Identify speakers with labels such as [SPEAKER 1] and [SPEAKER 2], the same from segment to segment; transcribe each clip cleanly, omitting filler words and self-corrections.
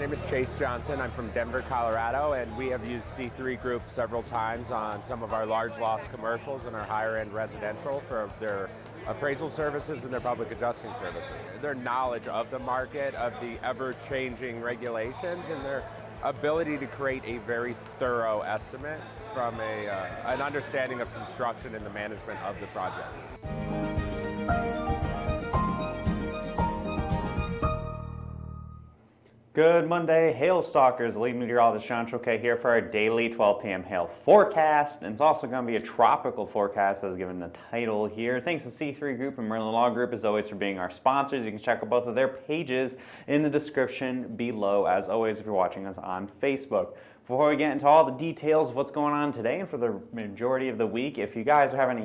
[SPEAKER 1] name is Chase Johnson. I'm from Denver, Colorado, and we have used C3 Group several times on some of our large loss commercials and our higher end residential for their appraisal services and their public adjusting services. Their knowledge of the market, of the ever-changing regulations, and their ability to create a very thorough estimate from an understanding of construction and the management of the project.
[SPEAKER 2] Good Monday, Hail Stalkers. Lead meteorologist John Choquet here for our daily 12 p.m. hail forecast. And it's also going to be a tropical forecast as given the title here. Thanks to C3 Group and Merlin Law Group as always for being our sponsors. You can check out both of their pages in the description below as always if you're watching us on Facebook. Before we get into all the details of what's going on today and for the majority of the week, if you guys are having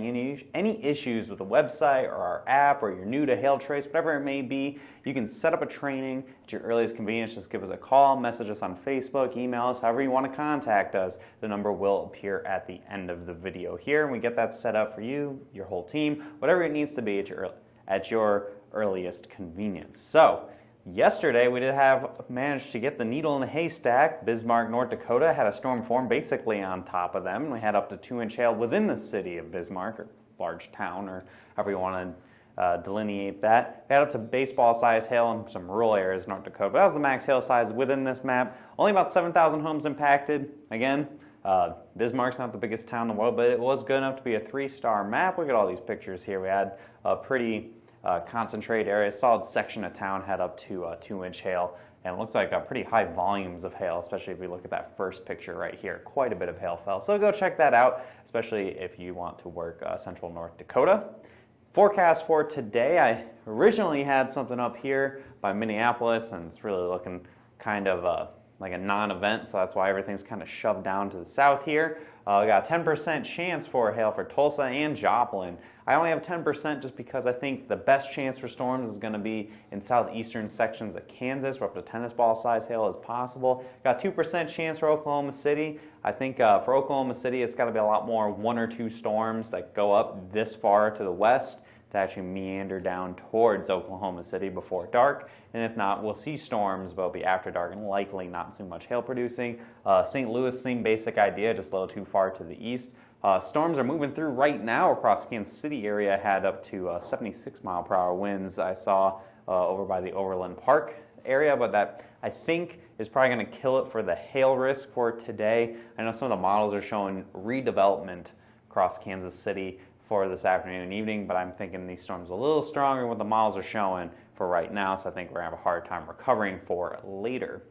[SPEAKER 2] any issues with the website or our app or you're new to Hail Trace, whatever it may be, you can set up a training at your earliest convenience. Just give us a call, message us on Facebook, email us, however you want to contact us. The number will appear at the end of the video here, and we get that set up for you, your whole team, whatever it needs to be at your earliest convenience. So, yesterday, we did have managed to get the needle in the haystack. Bismarck, North Dakota had a storm form basically on top of them. We had up to 2-inch hail within the city of Bismarck, or large town, or however you want to delineate that. We had up to baseball-sized hail in some rural areas of North Dakota. But that was the max hail size within this map. Only about 7,000 homes impacted. Again, Bismarck's not the biggest town in the world, but it was good enough to be a 3-star map. Look at all these pictures here. We had a pretty concentrated area, solid section of town had up to 2-inch hail, and it looks like pretty high volumes of hail, especially if we look at that first picture right here. Quite a bit of hail fell, so go check that out, especially if you want to work central North Dakota. Forecast for today, I originally had something up here by Minneapolis, and it's really looking kind of like a non-event, so that's why everything's kind of shoved down to the south here. We got a 10% chance for hail for Tulsa and Joplin. I only have 10% just because I think the best chance for storms is going to be in southeastern sections of Kansas, where up to tennis ball size hail is possible. Got 2% chance for Oklahoma City. I think for Oklahoma City, it's got to be a lot more 1 or 2 storms that go up this far to the west to actually meander down towards Oklahoma City before dark. And if not, we'll see storms, but it'll be after dark and likely not too much hail producing. St. Louis, same basic idea, just a little too far to the east. Storms are moving through right now across Kansas City area, had up to 76 mile per hour winds I saw over by the Overland Park area, but that I think is probably going to kill it for the hail risk for today. I know some of the models are showing redevelopment across Kansas City for this afternoon and evening, but I'm thinking these storms are a little stronger than what the models are showing for right now, so I think we're going to have a hard time recovering for later.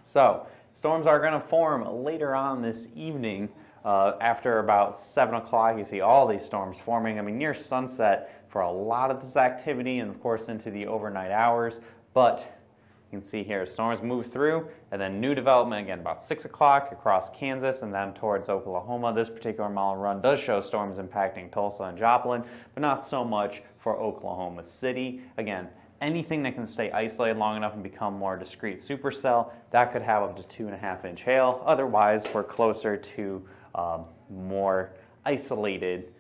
[SPEAKER 2] So, storms are going to form later on this evening. After about 7 o'clock, you see all these storms forming. I mean, near sunset for a lot of this activity and, of course, into the overnight hours. But you can see here, storms move through, and then new development again about 6 o'clock across Kansas and then towards Oklahoma. This particular model run does show storms impacting Tulsa and Joplin, but not so much for Oklahoma City. Again, anything that can stay isolated long enough and become more discrete supercell, that could have up to 2.5-inch hail. Otherwise, we're closer to more isolated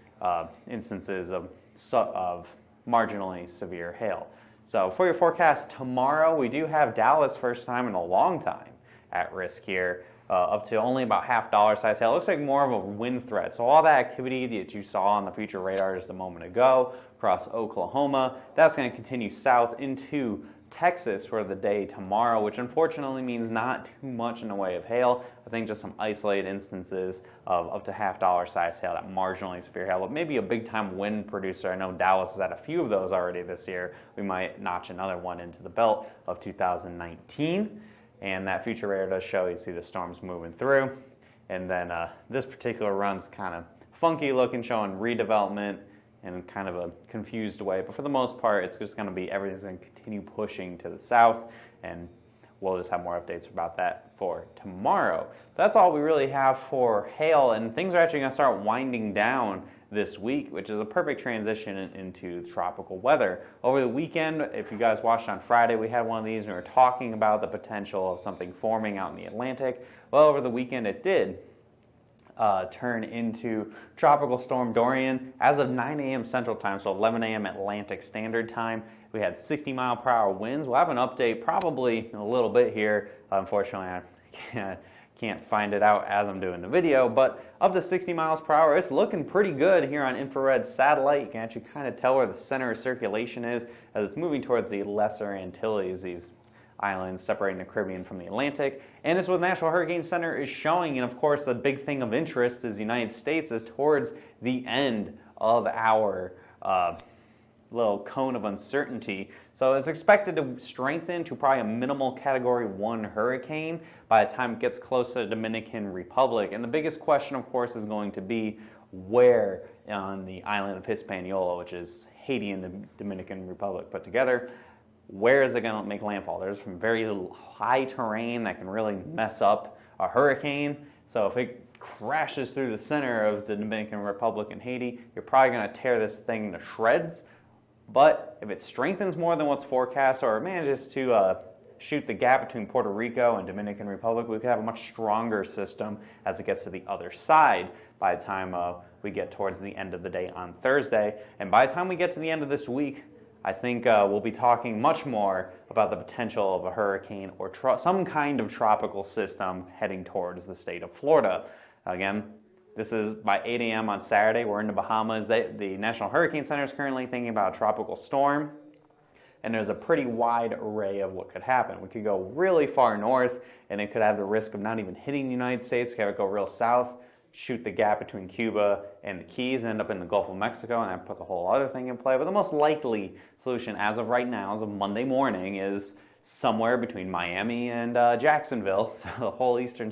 [SPEAKER 2] instances of marginally severe hail. So for your forecast tomorrow, we do have Dallas first time in a long time at risk here, up to only about $0.5 size hail. It looks like more of a wind threat. So all that activity that you saw on the future radar just a moment ago across Oklahoma, that's going to continue south into Texas for the day tomorrow, which unfortunately means not too much in the way of hail. I think just some isolated instances of up to $0.5 size hail, that marginally severe hail, but maybe a big time wind producer. I know Dallas has had a few of those already this year. We might notch another one into the belt of 2019. And that future radar does show, you see the storms moving through. And then this particular run's kind of funky looking, showing redevelopment in kind of a confused way, but for the most part, it's just going to be everything's going to continue pushing to the south, and we'll just have more updates about that for tomorrow. That's all we really have for hail, and things are actually going to start winding down this week, which is a perfect transition into tropical weather. Over the weekend, if you guys watched on Friday, we had one of these, and we were talking about the potential of something forming out in the Atlantic. Well, over the weekend it did. turn into Tropical Storm Dorian. As of 9 a.m. Central Time, so 11 a.m. Atlantic Standard Time, we had 60-mile-per-hour winds. We'll have an update probably in a little bit here. Unfortunately, I can't find it out as I'm doing the video, but up to 60 miles per hour. It's looking pretty good here on infrared satellite. You can actually kind of tell where the center of circulation is as it's moving towards the Lesser Antilles, these islands separating the Caribbean from the Atlantic. And it's what the National Hurricane Center is showing. And of course, the big thing of interest is the United States is towards the end of our little cone of uncertainty. So it's expected to strengthen to probably a minimal Category 1 hurricane by the time it gets close to the Dominican Republic. And the biggest question, of course, is going to be where on the island of Hispaniola, which is Haiti and the Dominican Republic put together, where is it going to make landfall? There's some very high terrain that can really mess up a hurricane. So if it crashes through the center of the Dominican Republic and Haiti, you're probably going to tear this thing to shreds. But if it strengthens more than what's forecast, or it manages to shoot the gap between Puerto Rico and Dominican Republic, we could have a much stronger system as it gets to the other side by the time we get towards the end of the day on Thursday. And by the time we get to the end of this week, I think we'll be talking much more about the potential of a hurricane or some kind of tropical system heading towards the state of Florida. Again, this is by 8 a.m. on Saturday. We're in the Bahamas. The National Hurricane Center is currently thinking about a tropical storm, and there's a pretty wide array of what could happen. We could go really far north, and it could have the risk of not even hitting the United States. We could have it go real south, shoot the gap between Cuba and the Keys, end up in the Gulf of Mexico, and that puts a whole other thing in play. But the most likely solution as of right now, as of Monday morning, is somewhere between Miami and Jacksonville, so the whole eastern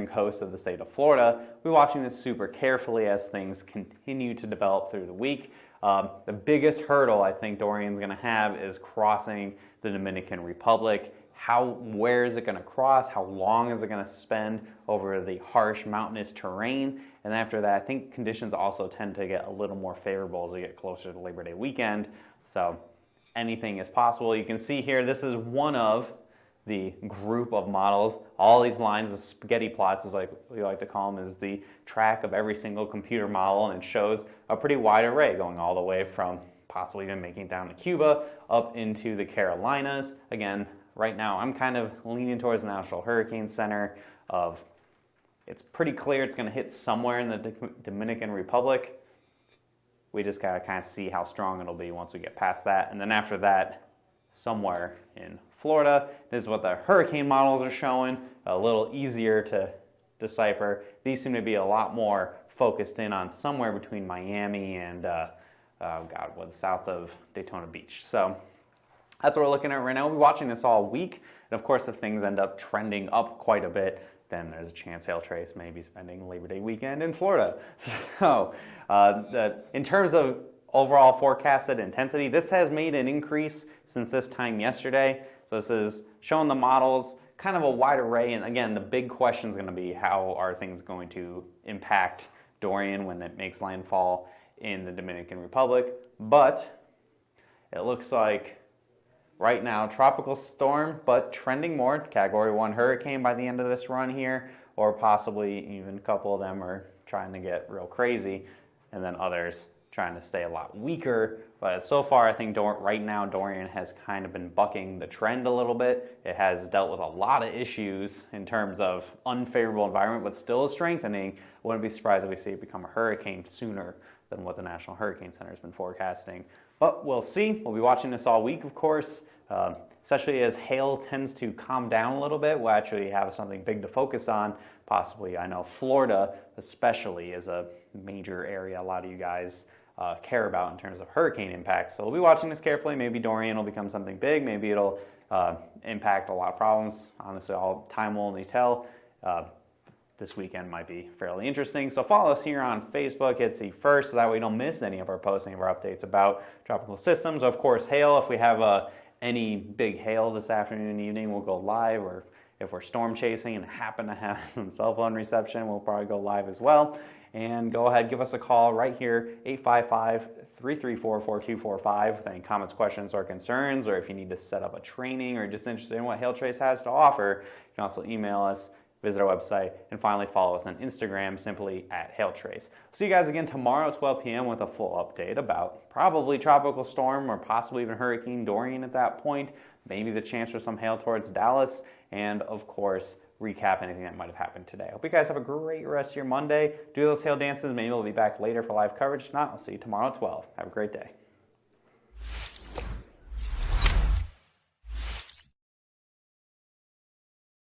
[SPEAKER 2] coast of the state of Florida. We're watching this super carefully as things continue to develop through the week. The biggest hurdle I think Dorian's going to have is crossing the Dominican Republic. Where is it going to cross? How long is it going to spend over the harsh mountainous terrain? And after that, I think conditions also tend to get a little more favorable as we get closer to Labor Day weekend. So anything is possible. You can see here, this is one of the group of models. All these lines, the spaghetti plots, as we like to call them, is the track of every single computer model, and it shows a pretty wide array going all the way from possibly even making it down to Cuba up into the Carolinas. Again, right now I'm kind of leaning towards the National Hurricane Center of it's pretty clear it's going to hit somewhere in the Dominican Republic. We just got to kind of see how strong it'll be once we get past that. And then after that, somewhere in Florida. This is what the hurricane models are showing, a little easier to decipher. These seem to be a lot more focused in on somewhere between Miami and south of Daytona Beach. So that's what we're looking at right now. We'll be watching this all week. And of course, if things end up trending up quite a bit, then there's a chance Hail Trace may be spending Labor Day weekend in Florida. So in terms of overall forecasted intensity, this has made an increase since this time yesterday. So this is showing the models, kind of a wide array. And again, the big question is going to be how are things going to impact Dorian when it makes landfall in the Dominican Republic. But it looks like right now, tropical storm, but trending more, Category 1 hurricane by the end of this run here, or possibly even a couple of them are trying to get real crazy, and then others trying to stay a lot weaker. But so far, I think right now Dorian has kind of been bucking the trend a little bit. It has dealt with a lot of issues in terms of unfavorable environment, but still is strengthening. I wouldn't be surprised if we see it become a hurricane sooner than what the National Hurricane Center has been forecasting. But we'll see. We'll be watching this all week, of course, especially as hail tends to calm down a little bit. We'll actually have something big to focus on. Possibly, I know Florida especially is a major area a lot of you guys care about in terms of hurricane impacts. So we'll be watching this carefully. Maybe Dorian will become something big. Maybe it'll impact a lot of problems. Honestly, time will only tell. This weekend might be fairly interesting. So follow us here on Facebook. Hit see first so that way you don't miss any of our posting of our updates about tropical systems. Of course, hail. If we have any big hail this afternoon and evening, we'll go live. Or if we're storm chasing and happen to have some cell phone reception, we'll probably go live as well. And go ahead, give us a call right here, 855-334-4245 with any comments, questions, or concerns, or if you need to set up a training or just interested in what Hail Trace has to offer, you can also email us visit our website, and finally follow us on Instagram simply at HailTrace. See you guys again tomorrow at 12 p.m. with a full update about probably tropical storm or possibly even Hurricane Dorian at that point, maybe the chance for some hail towards Dallas, and of course, recap anything that might have happened today. Hope you guys have a great rest of your Monday. Do those hail dances. Maybe we'll be back later for live coverage. If not, I'll see you tomorrow at 12. Have a great day.